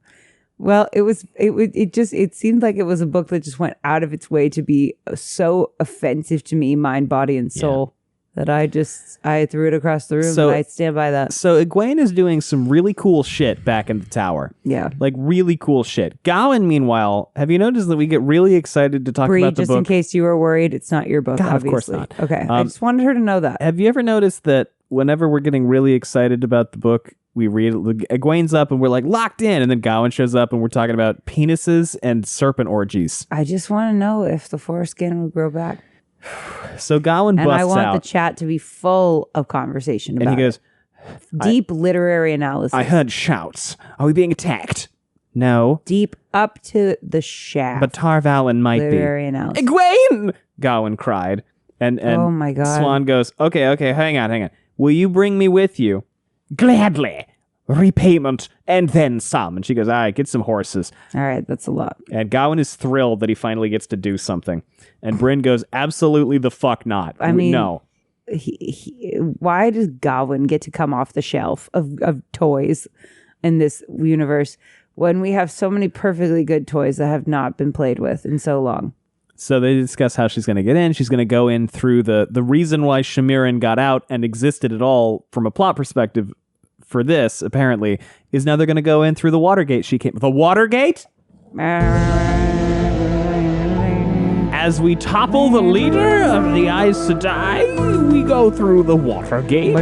Well, it seemed like it was a book that just went out of its way to be so offensive to me, mind, body, and soul. That I threw it across the room, So- and I stand by that. So Egwene is doing some really cool shit back in the tower. Yeah. Like really cool shit. Gawain, meanwhile, have you noticed that we get really excited to talk Bree, about the just book? in case you were worried, it's not your book, God, obviously. of course not. Okay, I just wanted her to know that. Have you ever noticed that whenever we're getting really excited about the book, we read Egwene's up and we're like locked in, and then Gawain shows up and we're talking about penises and serpent orgies. I just want to know if the foreskin will grow back. So Gawain busts And I want out, the chat to be full of conversation about and he goes, deep literary analysis. I heard shouts. Are we being attacked? No. Deep up to the shaft. But Tarvalin might be. literary analysis. Egwene! Gawain cried. And Oh my God. Swan goes, okay, hang on. Will you bring me with you? Gladly. Repayment and then some. And she goes, all right, get some horses. All right, that's a lot. And Gawain is thrilled that he finally gets to do something. And Bryn goes, absolutely the fuck not. I mean, no. Why does Gawain get to come off the shelf of toys in this universe when we have so many perfectly good toys that have not been played with in so long? So they discuss how she's going to get in. She's going to go in through the reason why Shamiran got out and existed at all from a plot perspective for this, apparently, is now they're going to go in through the Watergate she came... The Watergate? As we topple the leader of the Aes Sedai, we go through the Watergate.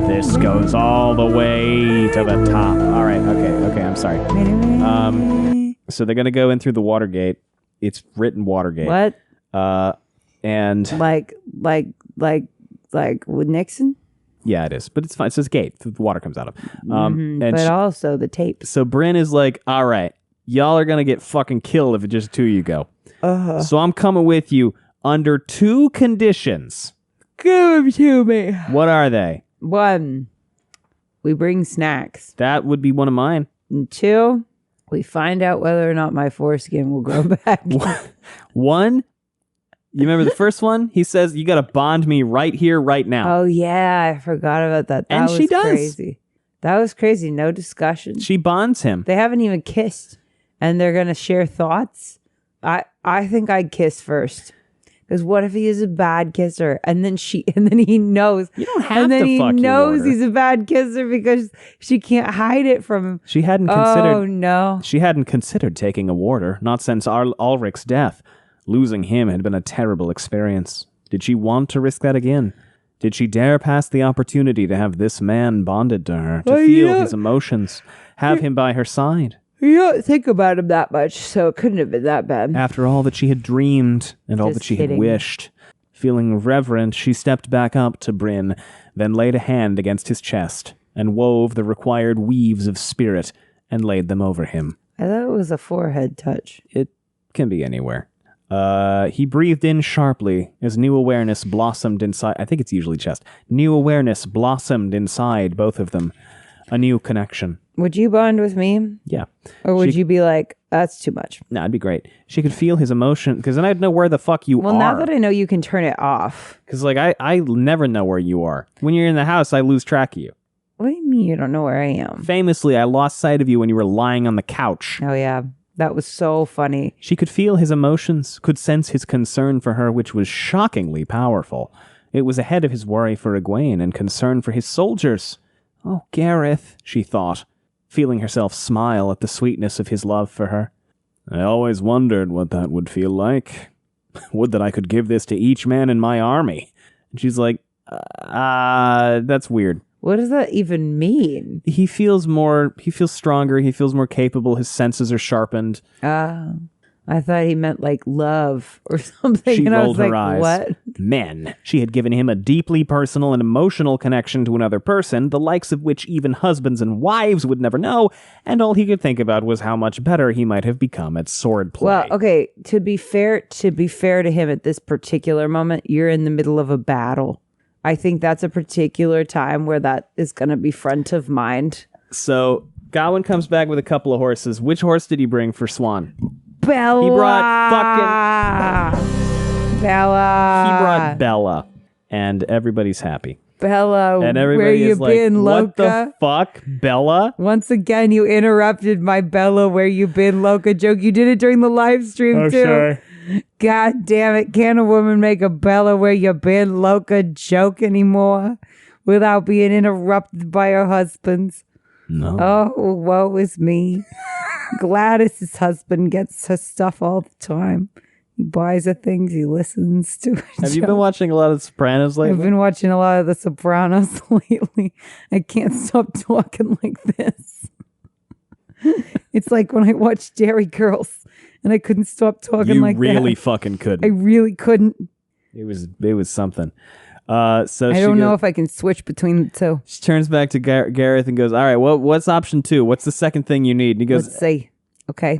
This goes all the way to the top. All right, okay, I'm sorry. So they're going to go in through the Watergate. It's written Watergate. What? And... Like with Nixon? Yeah, it is. But it's fine. It says gate. The water comes out of. And But also the tape. so Bryn is like, all right, y'all are going to get fucking killed if it just two of you go. So I'm coming with you under two conditions. Give them to me. What are they? One, we bring snacks. That would be one of mine. And 2, we find out whether or not my foreskin will grow back. 1, you remember the first one? He says, you got to bond me right here, right now. Oh, yeah. I forgot about that. And she does. Crazy. That was crazy. No discussion. She bonds him. They haven't even kissed. And they're going to share thoughts. I think I'd kiss first. Because what if he is a bad kisser? And then he knows. You don't have and then to he fuck your knows order. he's a bad kisser because she can't hide it from him. She hadn't considered. Oh, no. She hadn't considered taking a warder, not since Ulrich's death. Losing him had been a terrible experience. Did she want to risk that again? Did she dare pass the opportunity to have this man bonded to her, to feel his emotions, have him by her side? You don't think about him that much, so it couldn't have been that bad. After all that she had dreamed and all that she had wished. Feeling reverent, she stepped back up to Bryn, then laid a hand against his chest, and wove the required weaves of spirit, and laid them over him. I thought it was a forehead touch. It can be anywhere. He breathed in sharply as new awareness blossomed inside. I think it's usually chest. New awareness blossomed inside both of them. A new connection. Would you bond with me? Yeah. Or would you be like, that's too much? No, it'd be great. She could feel his emotion, because then I'd know where the fuck you are. Well, now that I know you can turn it off. Because, like, I never know where you are. When you're in the house, I lose track of you. What do you mean you don't know where I am? Famously, I lost sight of you when you were lying on the couch. Oh, yeah. That was so funny. She could feel his emotions, could sense his concern for her, which was shockingly powerful. It was ahead of his worry for Egwene and concern for his soldiers. Oh, Gareth, she thought, feeling herself smile at the sweetness of his love for her. I always wondered what that would feel like. Would that I could give this to each man in my army. And she's like, that's weird. What does that even mean? He feels stronger, he feels more capable, his senses are sharpened. I thought he meant like love or something. She and rolled I was her like, eyes. What? Men. She had given him a deeply personal and emotional connection to another person, the likes of which even husbands and wives would never know, and all he could think about was how much better he might have become at swordplay. Well, okay, to be fair to him at this particular moment, you're in the middle of a battle. I think that's a particular time where that is going to be front of mind. So, Gawain comes back with a couple of horses. Which horse did he bring for Siuan? Bella. He brought fucking... Bella. He brought Bella. And everybody's happy. Bella, And where everybody you is like, been, what Loca? the fuck, Bella? Once again, you interrupted my Bella, where you been, Loca joke. You did it during the live stream, too. Sorry. God damn it. Can a woman make a Bella, where you been, Loca joke anymore without being interrupted by her husbands? No. Oh, woe is me. Gladys's husband gets her stuff all the time. He buys her things. He listens to her. Have you been watching a lot of Sopranos lately? I've been watching a lot of The Sopranos lately. I can't stop talking like this. It's like when I watched Dairy Girls and I couldn't stop talking like that. You really fucking couldn't. I really couldn't. It was something. So I don't know if I can switch between the two. She turns back to Gareth and goes, all right, what's option 2? What's the second thing you need? And he goes, Let's see. Okay.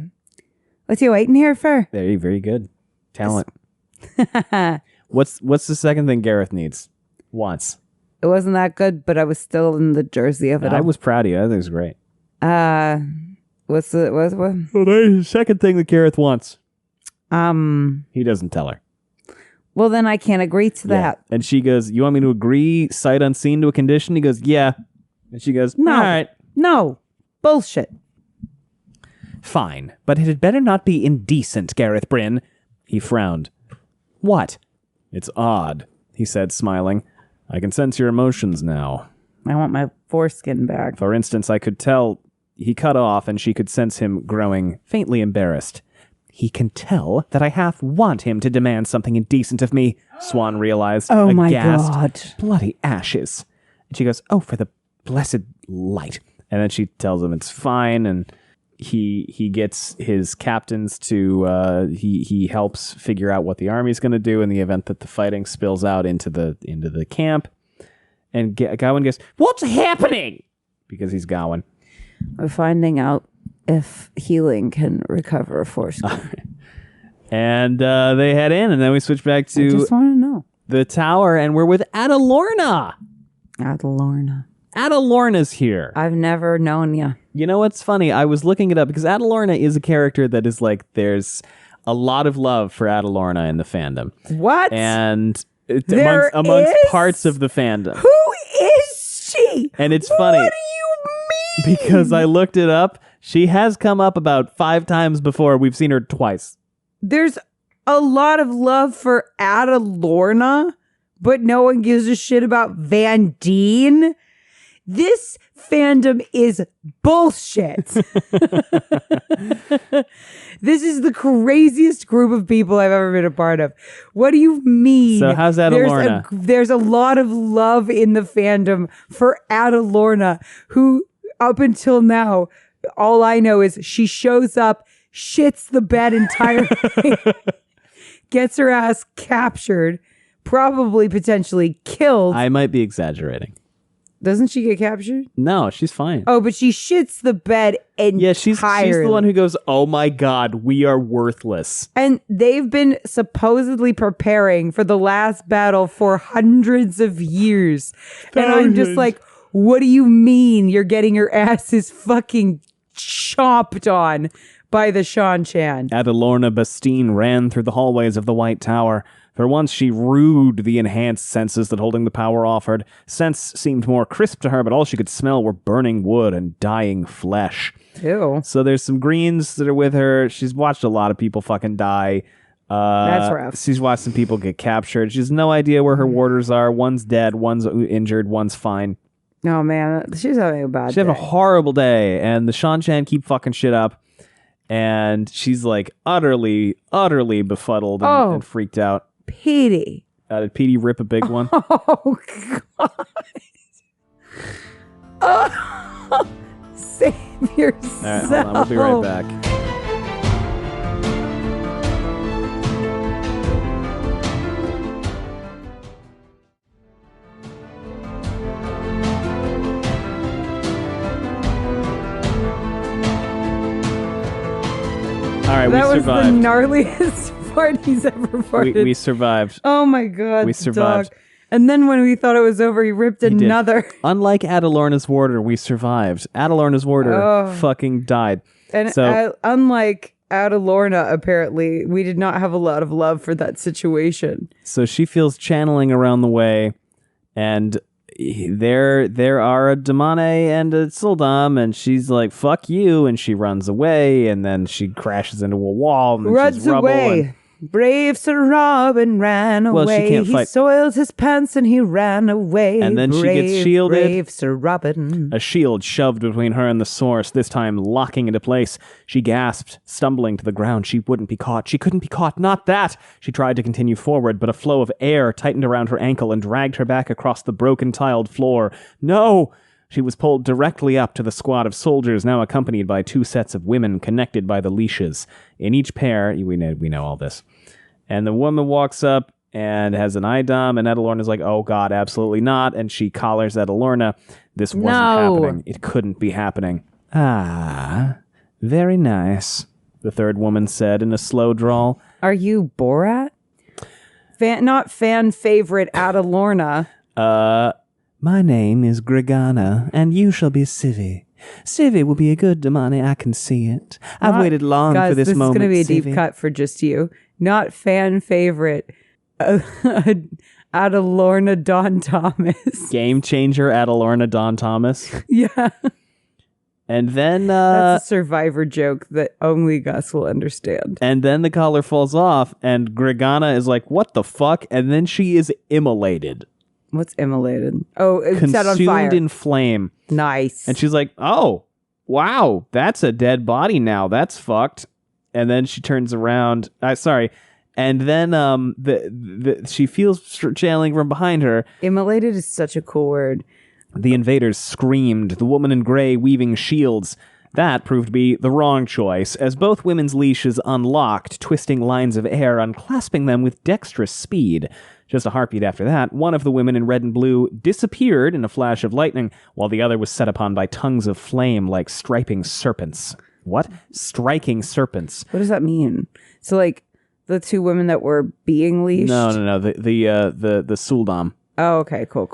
What's you waiting here for? very, very good. Talent. What's the second thing Gareth wants? It wasn't that good, but I was still in the jersey of it. I was proud of you. I think it was great. What's what? Well, there's the second thing that Gareth wants. He doesn't tell her. Well, then I can't agree to that. And she goes, you want me to agree sight unseen to a condition? He goes, yeah. And she goes, No. all right. No. Bullshit. Fine, but it had better not be indecent, Gareth Bryn. He frowned. What? It's odd, he said, smiling. I can sense your emotions now. I want my foreskin back. For instance, I could tell... He cut off, and she could sense him growing faintly embarrassed. He can tell that I half want him to demand something indecent of me, Siuan realized, Oh my aghast. God. Bloody ashes. And she goes, oh, for the blessed light. And then she tells him it's fine, and he gets his captains to, he helps figure out what the army's going to do in the event that the fighting spills out into the camp. And Gawain goes, what's happening? Because he's Gawain. We're finding out if healing can recover a foreskin. And they head in, and then we switch back I to just want to know. the tower, and we're with Adalorna. Adalorna. Adalorna's here. I've never known you. You know what's funny? I was looking it up because Adalorna is a character that is like, there's a lot of love for Adalorna in the fandom. What? And is? amongst parts of the fandom. Who is she? And it's funny. What do you mean? Because I looked it up. She has come up about 5 times before. We've seen her twice. There's a lot of love for Adalorna, but no one gives a shit about Van Deen. This fandom is bullshit. This is the craziest group of people I've ever been a part of. What do you mean? So how's Adalorna? There's a lot of love in the fandom for Adalorna, who up until now, all I know is she shows up, shits the bed entirely, gets her ass captured, probably potentially killed. I might be exaggerating. Doesn't she get captured? No, she's fine. Oh, but she shits the bed entirely. Yeah, she's the one who goes, oh my God, we are worthless. And they've been supposedly preparing for the last battle for hundreds of years. And I'm just like, what do you mean you're getting your asses fucking chopped on by the Shan-Chan? Adalorna Bastine ran through the hallways of the White Tower. For once, she rued the enhanced senses that holding the power offered. Scents seemed more crisp to her, but all she could smell were burning wood and dying flesh. Ew. So there's some greens that are with her. She's watched a lot of people fucking die. That's rough. She's watched some people get captured. She has no idea where her warders are. One's dead, one's injured, one's fine. Oh, man. She's having a bad day. She's having a horrible day, and the Shan-Chan keep fucking shit up. And she's like utterly befuddled and freaked out. Petey. Did Petey rip a big one? Oh, God. Oh, save yourself. All right, hold on. We'll be right back. All right, that we was survived. the gnarliest part he's ever farted. We survived. Oh my God, we survived. Dog. And then when we thought it was over, he ripped another. Unlike Adalorna's warder, we survived. Adalorna's warder fucking died. And so, unlike Adalorna, apparently, we did not have a lot of love for that situation. So she feels channeling around the way, and there are a Damane and a Suldam, and she's like, fuck you, and she runs away, and then she crashes into a wall, and runs away. Brave Sir Robin ran away. She can't fight. He soiled his pants and he ran away. And then she gets shielded. Brave Sir Robin. A shield shoved between her and the source, this time locking into place. She gasped, stumbling to the ground. She wouldn't be caught. She couldn't be caught. Not that! She tried to continue forward, but a flow of air tightened around her ankle and dragged her back across the broken tiled floor. No! She was pulled directly up to the squad of soldiers, now accompanied by 2 sets of women connected by the leashes. In each pair, we know all this. And the woman walks up and has an Idom, and Adalorna's like, oh God, absolutely not. And she collars Adalorna. This wasn't happening. It couldn't be happening. Ah, very nice, the third woman said in a slow drawl. Are you Borat? Not fan favorite Adalorna. My name is Gregana, and you shall be Civi. Civi will be a good Damane, I can see it. I've waited long for this moment, Guys, this is going to be a Civi. deep cut for just you. Not fan favorite Adalorna Don Thomas. Game changer Adalorna Don Thomas. Yeah. And then... that's a Survivor joke that only Gus will understand. And then the collar falls off, and Gregana is like, what the fuck? And then she is immolated. What's immolated? Oh, it's set on fire. Consumed in flame. Nice. And she's like, oh, wow, that's a dead body now. That's fucked. And then she turns around. And then she feels channeling from behind her. Immolated is such a cool word. The invaders screamed, the woman in gray weaving shields. That proved to be the wrong choice, as both women's leashes unlocked, twisting lines of air, unclasping them with dexterous speed. Just a heartbeat after that, one of the women in red and blue disappeared in a flash of lightning, while the other was set upon by tongues of flame like striping serpents. What? Striking serpents. What does that mean? So, like, the 2 women that were being leashed? No. The Suldam. Oh, okay. Cool.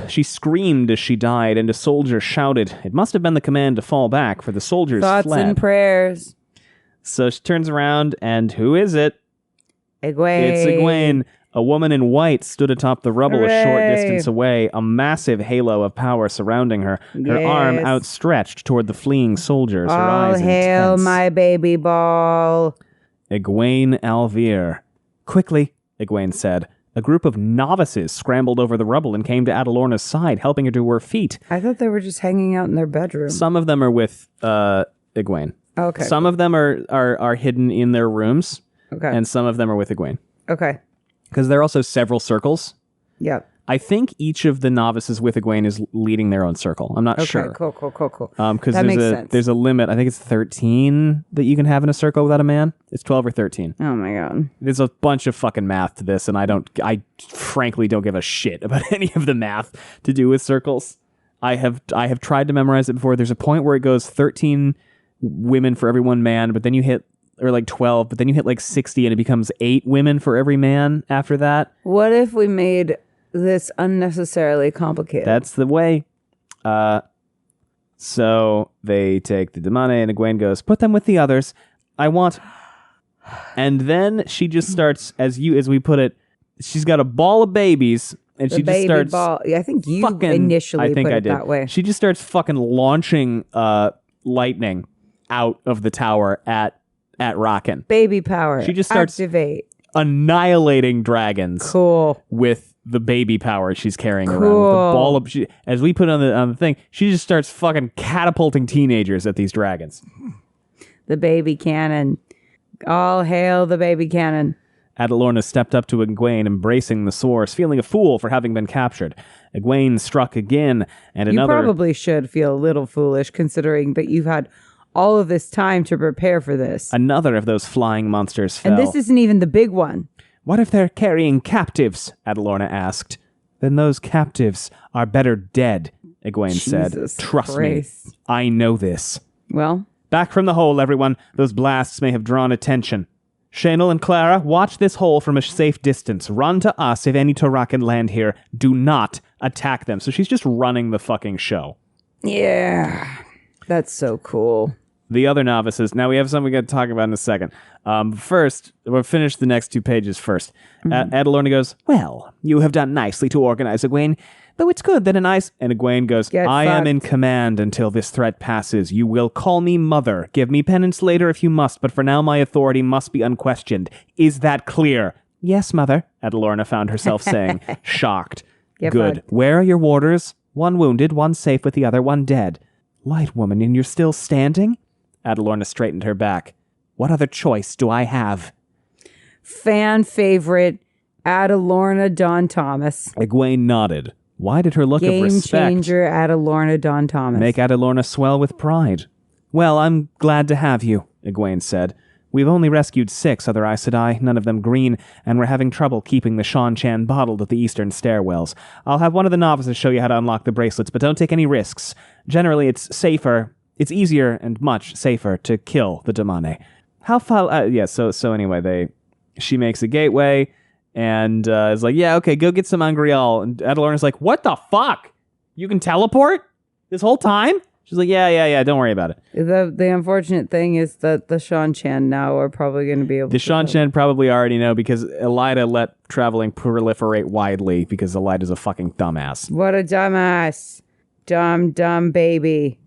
She screamed as she died, and a soldier shouted. It must have been the command to fall back, for the soldiers Thoughts fled. and prayers. So she turns around, and who is it? Egwene. It's Egwene. A woman in white stood atop the rubble a short Hooray. distance away, a massive halo of power surrounding her, her arm Yes. outstretched toward the fleeing soldiers, her All eyes hail intense. my baby ball. Egwene Alvear. Quickly, Egwene said. A group of novices scrambled over the rubble and came to Adalorna's side, helping her to her feet. I thought they were just hanging out in their bedroom. Some of them are with Egwene. Okay. Some of them are hidden in their rooms, Okay. and some of them are with Egwene. Okay. Because there are also several circles. Yeah. I think each of the novices with Egwene is leading their own circle. I'm not Okay. sure. Cool. Because That makes sense. there's a limit. I think it's 13 that you can have in a circle without a man. It's 12 or 13. Oh my god. There's a bunch of fucking math to this, and I frankly don't give a shit about any of the math to do with circles. I have tried to memorize it before. There's a point where it goes 13 women for every one man, but then you hit, or like 12, but then you hit like 60 and it becomes 8 women for every man after that. What if we made this unnecessarily complicated? That's the way. So they take the Damane, and Egwene goes, put them with the others. I want... And then she just starts, as we put it, she's got a ball of babies, and the she just baby starts... ball. Yeah, I think you fucking, initially I think put I it did. that way. She just starts fucking launching lightning out of the tower at Rockin'. Baby power. She just starts- activate. Annihilating dragons Cool. with the baby power she's carrying around. With the Cool. ball of, as we put on the thing, she just starts fucking catapulting teenagers at these dragons. The baby cannon. All hail the baby cannon. Adalorna stepped up to Egwene, embracing the source, feeling a fool for having been captured. Egwene struck again, and You another... probably should feel a little foolish considering that you've had all of this time to prepare for this. Another of those flying monsters fell. And this isn't even the big one. What if they're carrying captives? Adalorna asked. Then those captives are better dead, Egwene said. Jesus Trust Christ. me, I know this. Well, Back from the hole, everyone. Those blasts may have drawn attention. Shanel and Clara, watch this hole from a safe distance. Run to us if any Torakan land here. Do not attack them. So she's just running the fucking show. yeah. That's so cool. The other novices. Now we have something we got to talk about in a second. First, we'll finish the next 2 pages first. Adalorna goes, well, you have done nicely to organize, Egwene. Though it's good that and Egwene goes, Get I am fucked. in command until this threat passes. You will call me mother. Give me penance later if you must, but for now my authority must be unquestioned. Is that clear? Yes, mother, Adalorna found herself saying, shocked. Get Good. fucked. Where are your warders? One wounded, one safe with the other, one dead. Light woman, and you're still standing? Adalorna straightened her back. What other choice do I have? Fan favorite Adalorna Don Thomas. Egwene nodded. Why did her look of Game respect changer Adalorna Don Thomas. make Adalorna swell with pride? Well, I'm glad to have you, Egwene said. We've only rescued 6 other Aes Sedai, none of them green, and we're having trouble keeping the Shan-Chan bottled at the eastern stairwells. I'll have one of the novices show you how to unlock the bracelets, but don't take any risks. Generally, it's easier and much safer to kill the Damane. How far... So anyway, she makes a gateway, and is like, yeah, okay, go get some Angreal. And Adalorna's like, what the fuck? You can teleport? This whole time? She's like, yeah, don't worry about it. The unfortunate thing is that the Shan-Chan now are probably going to be able The to... Shan-Chan probably already know because Elida let traveling proliferate widely because Elida's a fucking dumbass. What a dumbass. Dumb baby.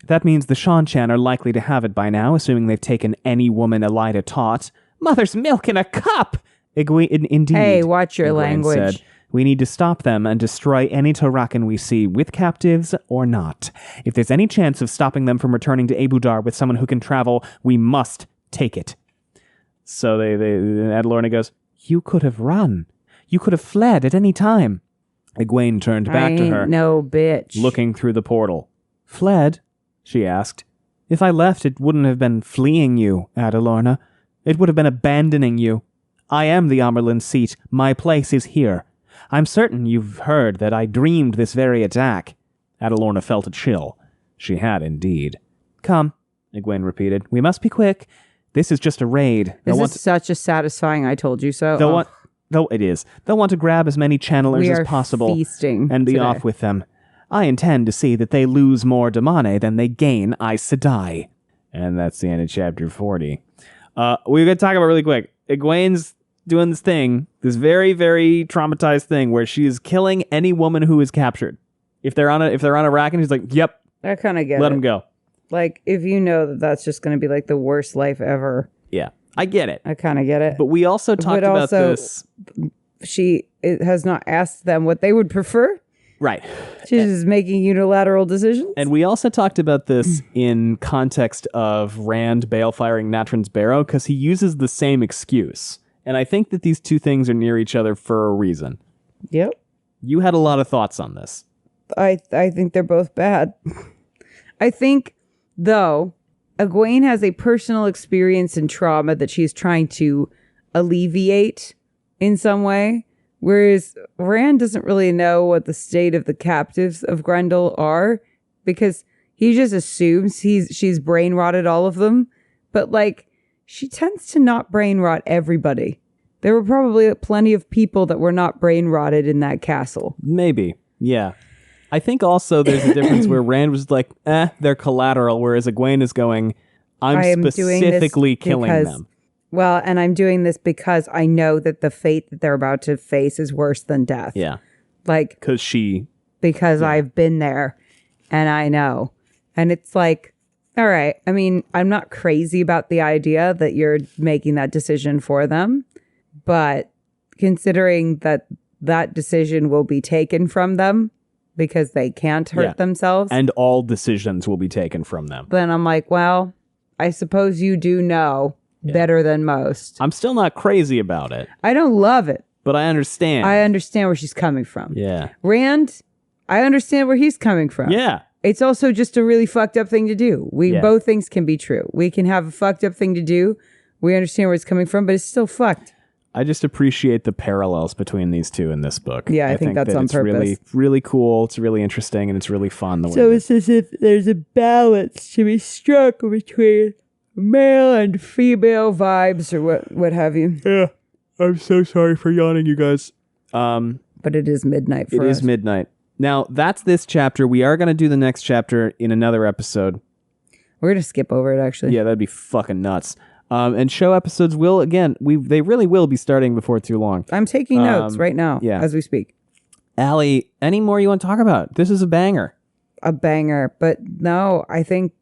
That means the Shan-Chan are likely to have it by now, assuming they've taken any woman Elida taught. Mother's milk in a cup! Egwene, indeed. Hey, watch your Egwene language. said. We need to stop them and destroy any Torakan we see, with captives or not. If there's any chance of stopping them from returning to Abudar with someone who can travel, we must take it. So Adalorna goes, you could have run. You could have fled at any time. Egwene turned back to her, No bitch. looking through the portal. Fled? She asked. If I left, it wouldn't have been fleeing you, Adalorna. It would have been abandoning you. I am the Amerlin seat. My place is here. I'm certain you've heard that I dreamed this very attack. Adalorna felt a chill. She had indeed. Come, Egwene repeated. We must be quick. This is just a raid. This is such a satisfying I told you so. They'll want... Though it is. They'll want to grab as many channelers We as are possible feasting and be today. off with them. I intend to see that they lose more Damane than they gain Aes Sedai. And that's the end of chapter 40. We're going to talk about really quick. Egwene's doing this thing, this very, very traumatized thing where she is killing any woman who is captured. If they're on a rack and she's like, yep, I kind of get it. let them go. Like, if you know that that's just going to be like the worst life ever. Yeah, I get it. I kind of get it. But we also talked about this. It has not asked them what they would prefer. Right. She's just making unilateral decisions. And we also talked about this in context of Rand balefiring Natron's Barrow because he uses the same excuse. And I think that these two things are near each other for a reason. Yep. You had a lot of thoughts on this. I think they're both bad. I think, though, Egwene has a personal experience and trauma that she's trying to alleviate in some way. Whereas Rand doesn't really know what the state of the captives of Grendel are because he just assumes she's brain rotted all of them. But like, she tends to not brain rot everybody. There were probably plenty of people that were not brain rotted in that castle. Maybe. Yeah. I think also there's a difference where Rand was like, they're collateral, whereas Egwene is going, I'm specifically killing them. Well, and I'm doing this because I know that the fate that they're about to face is worse than death. Yeah. Like, because I've been there and I know. And it's like, all right. I mean, I'm not crazy about the idea that you're making that decision for them, but considering that that decision will be taken from them because they can't hurt themselves. And all decisions will be taken from them. Then I'm like, well, I suppose you do know better than most. I'm still not crazy about it. I don't love it. But I understand. I understand where she's coming from. Yeah. Rand, I understand where he's coming from. Yeah. It's also just a really fucked up thing to do. Both things can be true. We can have a fucked up thing to do. We understand where it's coming from, but it's still fucked. I just appreciate the parallels between these two in this book. Yeah, I think that's on purpose. Really, really cool. It's really interesting, and it's really fun. So it's as if there's a balance to be struck between male and female vibes or what have you. Yeah. I'm so sorry for yawning, you guys. But it is midnight for us. It is midnight. Now, that's this chapter. We are going to do the next chapter in another episode. We're going to skip over it, actually. Yeah, that'd be fucking nuts. And show episodes will, again, they really will be starting before too long. I'm taking notes right now as we speak. Allie, any more you want to talk about? This is a banger. A banger. But no, I think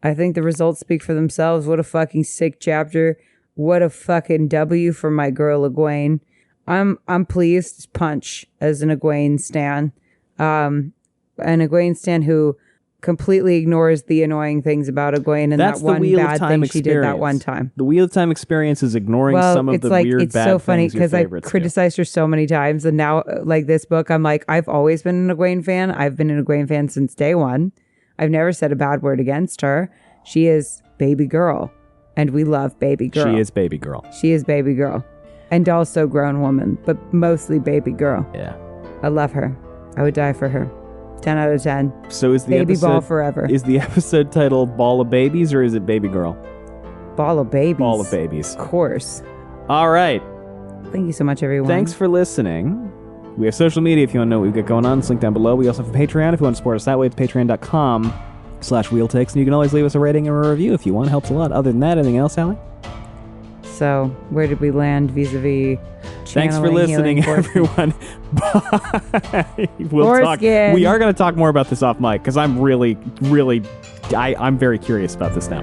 the results speak for themselves. What a fucking sick chapter. What a fucking W for my girl Egwene. I'm pleased as punch as an Egwene stan. An Egwene stan who completely ignores the annoying things about Egwene and that's that one bad thing experience. She did that one time. The Wheel of Time experience is ignoring some of the weird it's bad so funny things your because I favorites criticized her so many times, and now like this book, I'm like, I've always been an Egwene fan. I've been an Egwene fan since day one. I've never said a bad word against her. She is baby girl, and we love baby girl. She is baby girl. She is baby girl, and also grown woman, but mostly baby girl. Yeah, I love her. I would die for her. 10 out of 10. So is the baby episode, ball forever? Is the episode titled Ball of Babies or is it Baby Girl? Ball of babies. Ball of babies. Of course. All right. Thank you so much, everyone. Thanks for listening. We have social media if you want to know what we've got going on. It's linked down below. We also have a Patreon if you want to support us that way. It's patreon.com/wheeltakes. And you can always leave us a rating or a review if you want. It helps a lot. Other than that, anything else, Allie? So, where did we land vis-a-vis Thanks for listening, everyone. Bye. We'll talk. We are going to talk more about this off mic because I'm really, I'm very curious about this now.